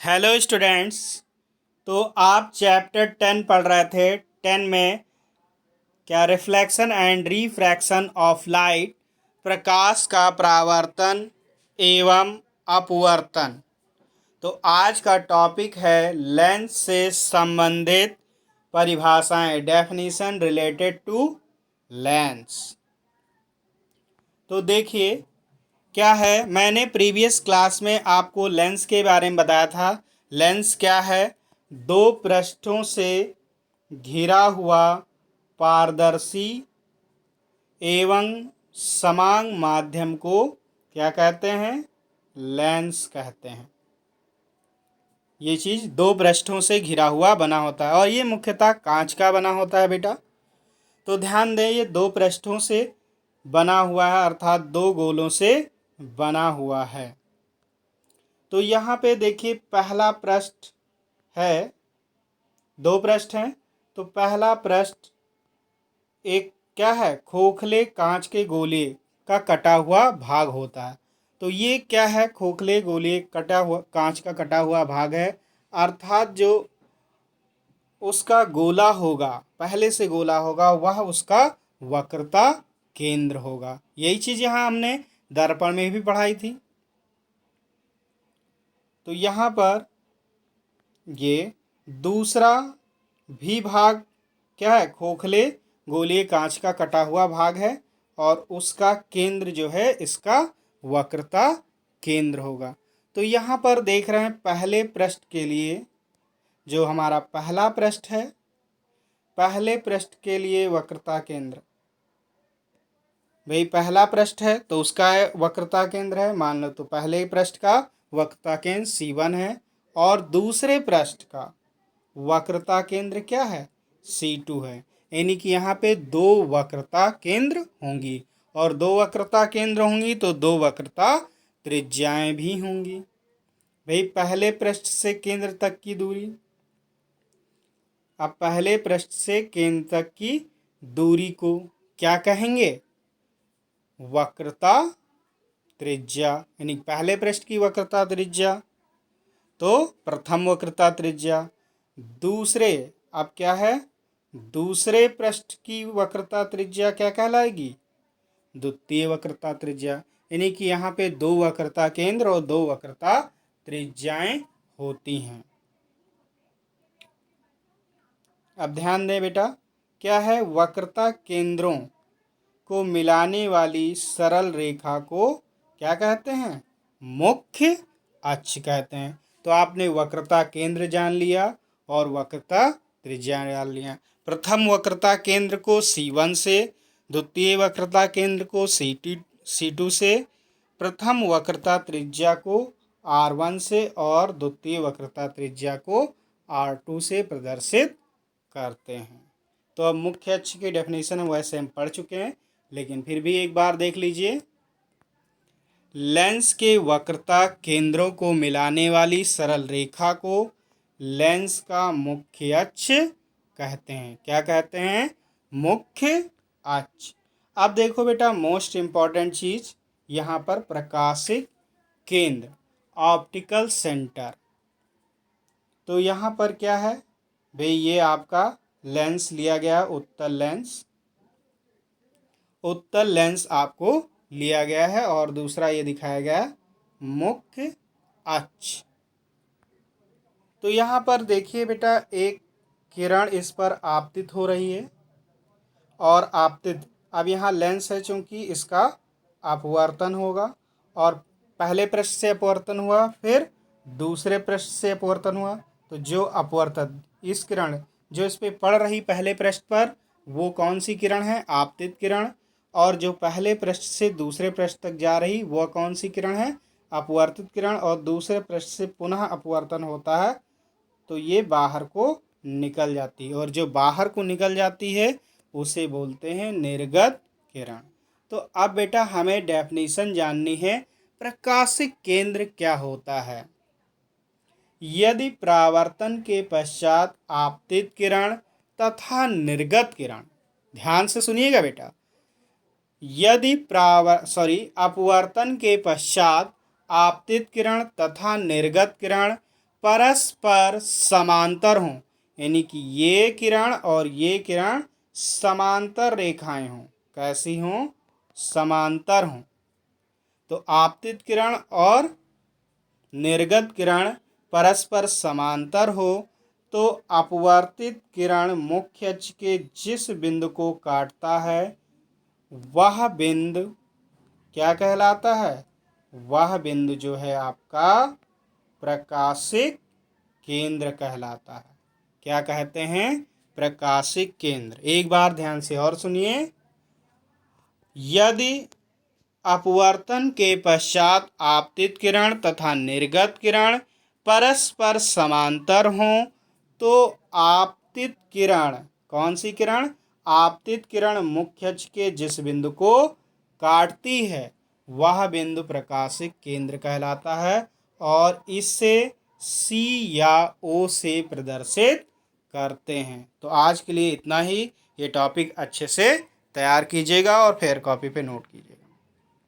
Hello students. तो आप chapter 10 पढ़ रहे थे। 10 में क्या reflection and refraction of light, प्रकाश का परावर्तन एवं अपवर्तन। तो आज का टॉपिक है लेंस से संबंधित परिभाषाएं, डेफिनेशन रिलेटेड टू लेंस। तो देखिए क्या है, मैंने प्रीवियस क्लास में आपको लेंस के बारे में बताया था। लेंस क्या है? दो पृष्ठों से घिरा हुआ पारदर्शी एवं समान माध्यम को क्या कहते हैं? लेंस कहते हैं। ये चीज़ दो पृष्ठों से घिरा हुआ बना होता है और ये मुख्यतः कांच का बना होता है बेटा। तो ध्यान दें, ये दो पृष्ठों से बना हुआ है, अर्थात दो गोलों से बना हुआ है। तो यहाँ पे देखिए पहला पृष्ठ है, दो पृष्ठ हैं। तो पहला पृष्ठ एक क्या है? खोखले कांच के गोले का कटा हुआ भाग होता है। तो ये क्या है? खोखले गोले कटा हुआ कांच का कटा हुआ भाग है, अर्थात जो उसका गोला होगा, पहले से गोला होगा, वह उसका वक्रता केंद्र होगा। यही चीज़ यहाँ हमने दर्पण में भी पढ़ाई थी। तो यहाँ पर ये दूसरा भी भाग क्या है? खोखले गोलीय कांच का कटा हुआ भाग है और उसका केंद्र जो है इसका वक्रता केंद्र होगा। तो यहाँ पर देख रहे हैं पहले पृष्ठ के लिए, जो हमारा पहला पृष्ठ है, पहले पृष्ठ के लिए वक्रता केंद्र, भाई पहला पृष्ठ है तो उसका वक्रता केंद्र है, मान लो। तो पहले पृष्ठ का वक्रता केंद्र C1 है और दूसरे पृष्ठ का वक्रता केंद्र क्या है? C2 है। यानी कि यहाँ पे दो वक्रता केंद्र होंगी और दो वक्रता केंद्र होंगी तो दो वक्रता त्रिज्याएं भी होंगी। भाई पहले पृष्ठ से केंद्र तक की दूरी, अब पहले पृष्ठ से केंद्र तक की दूरी को क्या कहेंगे? वक्रता त्रिज्या। यानी पहले पृष्ठ की वक्रता त्रिज्या तो प्रथम वक्रता त्रिज्या। दूसरे, अब क्या है? दूसरे पृष्ठ की वक्रता त्रिज्या क्या कहलाएगी? द्वितीय वक्रता त्रिज्या। यानी कि यहाँ पे दो वक्रता केंद्र और दो वक्रता त्रिज्याएं होती हैं। अब ध्यान दें बेटा, क्या है? वक्रता केंद्रों को मिलाने वाली सरल रेखा को क्या कहते हैं? मुख्य अक्ष कहते हैं। तो आपने वक्रता केंद्र जान लिया और वक्रता त्रिज्या जान लिया। प्रथम वक्रता केंद्र को C1 से, द्वितीय वक्रता केंद्र को C2 से, प्रथम वक्रता त्रिज्या को R1 से और द्वितीय वक्रता त्रिज्या को R2 से प्रदर्शित करते हैं। तो अब मुख्य अक्ष की डेफिनेशन वैसे हम पढ़ चुके हैं, लेकिन फिर भी एक बार देख लीजिए। लेंस के वक्रता केंद्रों को मिलाने वाली सरल रेखा को लेंस का मुख्य अक्ष कहते हैं। क्या कहते हैं? मुख्य अक्ष। अब देखो बेटा, मोस्ट इम्पॉर्टेंट चीज यहाँ पर प्रकाशिक केंद्र, ऑप्टिकल सेंटर। तो यहाँ पर क्या है भाई? ये आपका लेंस लिया गया, उत्तल लेंस, उत्तल लेंस आपको लिया गया है और दूसरा ये दिखाया गया है मुख्य अक्ष। तो यहाँ पर देखिए बेटा, एक किरण इस पर आपतित हो रही है और आपतित, अब यहाँ लेंस है चूंकि इसका अपवर्तन होगा और पहले पृष्ठ से अपवर्तन हुआ, फिर दूसरे पृष्ठ से अपवर्तन हुआ। तो जो अपवर्तन, इस किरण जो इस पे पड़ रही पहले पृष्ठ पर, वो कौन सी किरण है? आपतित किरण। और जो पहले पृष्ठ से दूसरे पृष्ठ तक जा रही, वह कौन सी किरण है? अपवर्तित किरण। और दूसरे पृष्ठ से पुनः अपवर्तन होता है तो ये बाहर को निकल जाती है और जो बाहर को निकल जाती है उसे बोलते हैं निर्गत किरण। तो अब बेटा हमें डेफिनेशन जाननी है, प्रकाशिक केंद्र क्या होता है। यदि परावर्तन के पश्चात आपतित किरण तथा निर्गत किरण, ध्यान से सुनिएगा बेटा, यदि अपवर्तन के पश्चात आपतित किरण तथा निर्गत किरण परस्पर समांतर हों, यानी कि ये किरण और ये किरण समांतर रेखाएं हों। कैसी हों? समांतर हों। तो आपतित किरण और निर्गत किरण परस्पर समांतर हो तो अपवर्तित किरण मुख्य अक्ष के जिस बिंदु को काटता है वह बिंदु क्या कहलाता है? वह बिंदु जो है आपका प्रकाशिक केंद्र कहलाता है। क्या कहते हैं? प्रकाशिक केंद्र। एक बार ध्यान से और सुनिए। यदि अपवर्तन के पश्चात आपतित किरण तथा निर्गत किरण परस्पर समांतर हों तो आपतित किरण, कौन सी किरण? आपतित किरण मुख्य अक्ष के जिस बिंदु को काटती है वह बिंदु प्रकाशिक केंद्र कहलाता है और इसे C या O से प्रदर्शित करते हैं। तो आज के लिए इतना ही। ये टॉपिक अच्छे से तैयार कीजिएगा और फिर कॉपी पे नोट कीजिए।